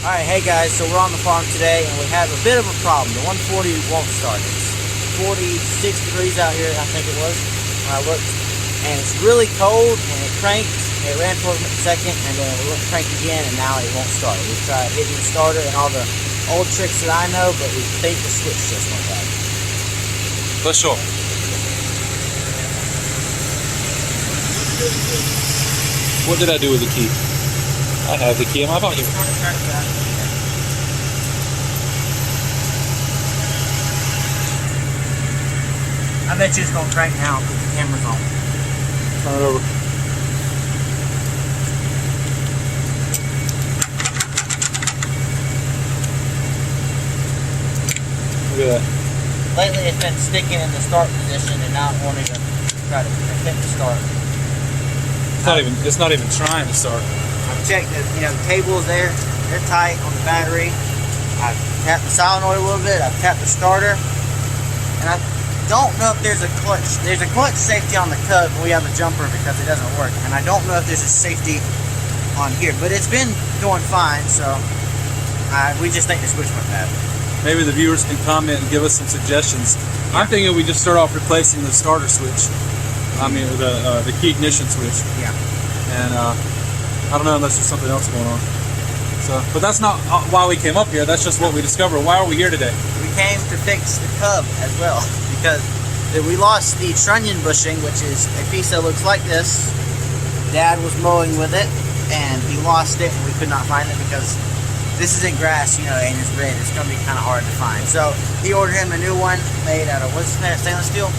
Alright, hey guys, so we're on the farm today and we have a bit of a problem. The 140 won't start. It's 46 degrees out here, I think it was, when I looked. And it's really cold and it cranked. It ran for a second and then it cranked again and now it won't start. We've tried hitting the starter and all the old tricks that I know, but we think the switch just went bad. For sure. What did I do with the key? I have the key in my pocket. I bet you it's going to crank now because the camera's on. Turn it over. Look at that. Lately it's been sticking in the start position and not wanting to try to hit the start. It's not even trying to start. I've checked the cables there. They're tight on the battery. I've tapped the solenoid a little bit. I've tapped the starter. And I don't know if there's a clutch. There's a clutch safety on the Cub. We have a jumper because it doesn't work. And I don't know if there's a safety on here. But it's been going fine, so we just think the switch went bad. Maybe the viewers can comment and give us some suggestions. I'm thinking we just start off replacing the starter switch. I mean, the key ignition switch. Yeah. And I don't know unless there's something else going on. So, but that's not why we came up here. That's just what we discovered. Why are we here today? We came to fix the Cub as well because we lost the trunnion bushing, which is a piece that looks like this. Dad was mowing with it, and he lost it, and we could not find it because this isn't grass, and it's red. It's going to be kind of hard to find. So he ordered him a new one made out of, what's that, stainless steel?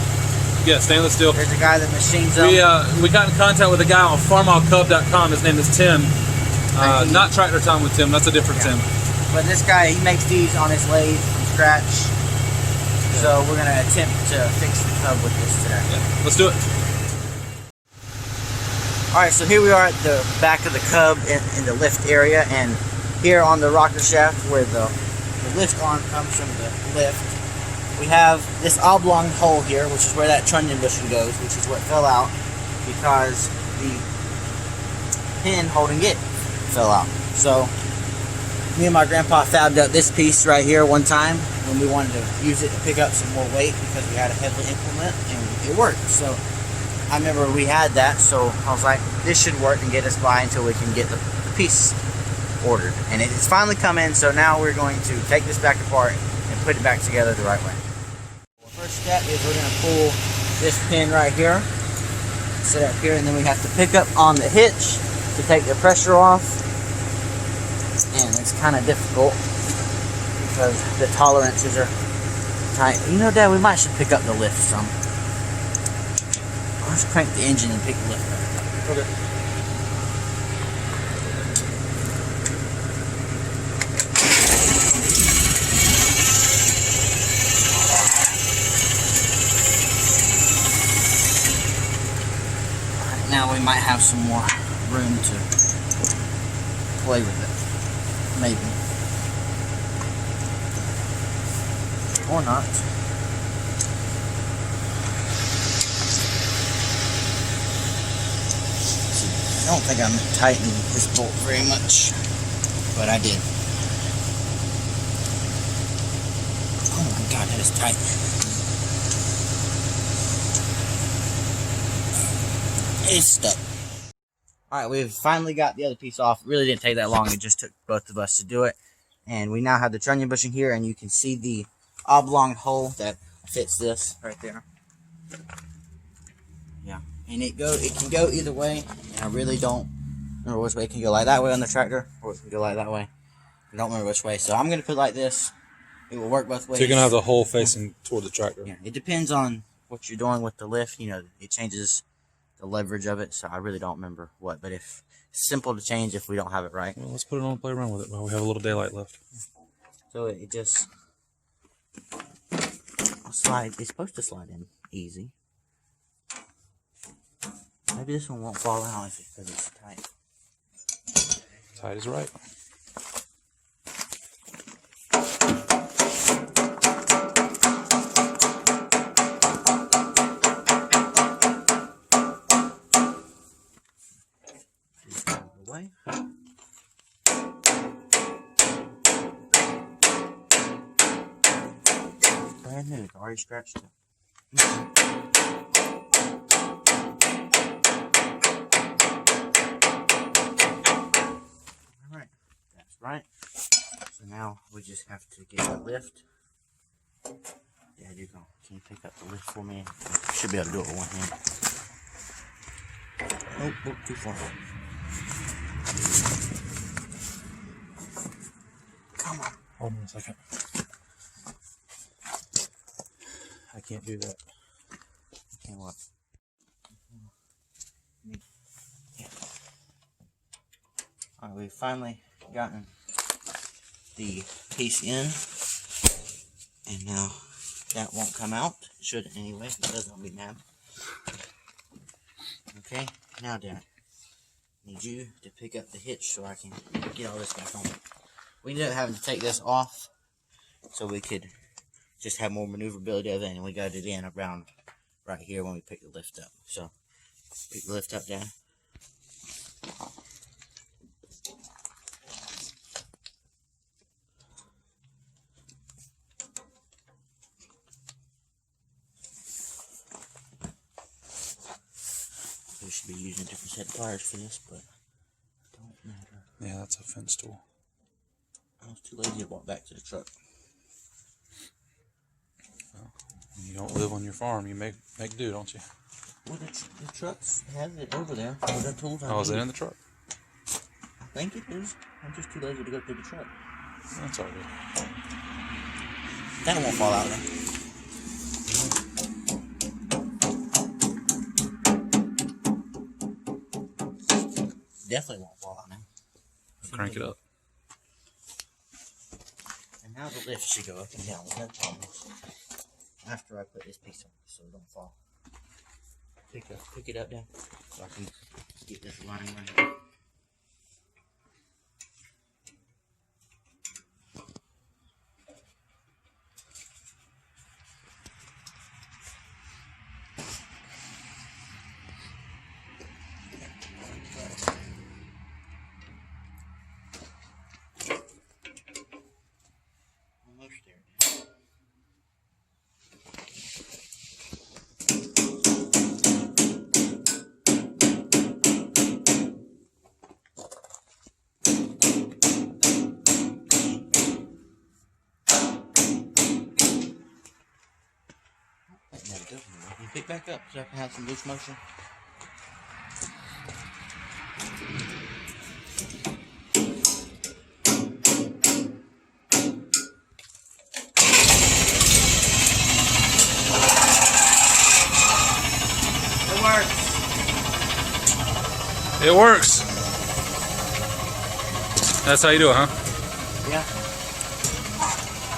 Yeah, stainless steel. There's a guy that machines them. We got in contact with a guy on farmallcub.com. His name is Tim. Not Tractor Time with Tim. That's a different Tim. But this guy, he makes these on his lathe from scratch. So we're going to attempt to fix the Cub with this today. Yeah, let's do it. Alright, so here we are at the back of the Cub in the lift area. And here on the rocker shaft where the lift arm comes from the lift, we have this oblong hole here, which is where that trunnion bushing goes, which is what fell out because the pin holding it fell out. So me and my grandpa fabbed up this piece right here one time when we wanted to use it to pick up some more weight because we had a heavy implement and it worked. So I remember we had that, so I was like, this should work and get us by until we can get the piece ordered. And it's finally come in, so now we're going to take this back apart and put it back together the right way. First step is we're going to pull this pin right here, sit up here, and then we have to pick up on the hitch to take the pressure off. And it's kind of difficult because the tolerances are tight. Dad, we might should pick up the lift some. Let's crank the engine and pick the lift up. Okay. Now we might have some more room to play with it. Maybe. Or not. I don't think I'm tightening this bolt very much, but I did. Oh my God, that is tight. It's stuck. Alright, we've finally got the other piece off. It really didn't take that long. It just took both of us to do it. And we now have the trunnion bushing here, and you can see the oblong hole that fits this right there. Yeah, and it can go either way. And I really don't remember which way. It can go like that way on the tractor, or it can go like that way. I don't remember which way. So I'm going to put it like this. It will work both ways. So you're going to have the hole facing toward the tractor. Yeah, it depends on what you're doing with the lift. It changes the leverage of it, so I really don't remember what, but if it's simple to change if we don't have it right. Well, let's put it on and play around with it while we have a little daylight left. So it just slide. It's supposed to slide in easy. Maybe this one won't fall out because it's tight. Tight is right. Way. brand new. It's already scratched up. Alright, that's right. So now we just have to get the lift. Yeah, you can you pick up the lift for me? Should be able to do it with one hand. Oh, too far. Come on. Hold on a second. I can't do that. Can't what? Yeah. Alright, we've finally gotten the piece in, and now that won't come out. It shouldn't anyway. If it does, I'll be mad. Okay, now Dad, I need you to pick up the hitch so I can get all this back on. We ended up having to take this off so we could just have more maneuverability of it, and we got it in around right here when we picked the lift up. So, pick the lift up, Dad. We should be using a different set of pliers for this, but it don't matter. Yeah, that's a fence tool. I was too lazy to walk back to the truck. Well, when you don't live on your farm, you make do, don't you? Well, the trucks have it over there. With the tools I Oh, is it need. in the truck? I think it is. I'm just too lazy to go to the truck. That's all good. That won't fall out then. Definitely won't fall out now. Crank it up. And now the lift should go up and down with no problems. After I put this piece on so it don't fall. Pick it up down so I can get this running. Almost there. There we go. You pick back up so I can have some loose motion. It works. It works. That's how you do it, huh? Yeah.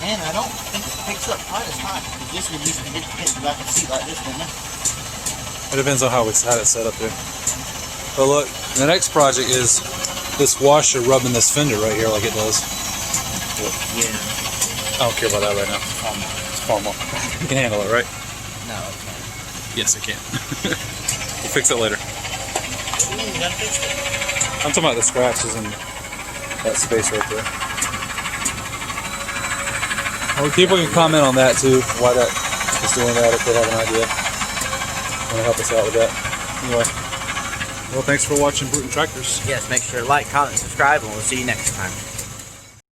And I don't think it picks up quite as high. This would used to hit the back of the seat like this, didn't it? It depends on how it's set up there. But look, the next project is this washer rubbing this fender right here like it does. Yeah. I don't care about that right now. It's far more. You can handle it, right? No, it can't. Yes, I can. We'll fix it later. You done fixed it? I'm talking about the scratches and that space right there. Well, people can comment on that too, why that is doing that, if they have an idea. Want to help us out with that. Anyway, well, thanks for watching Bruton Tractors. Yes, make sure to like, comment, subscribe, and we'll see you next time.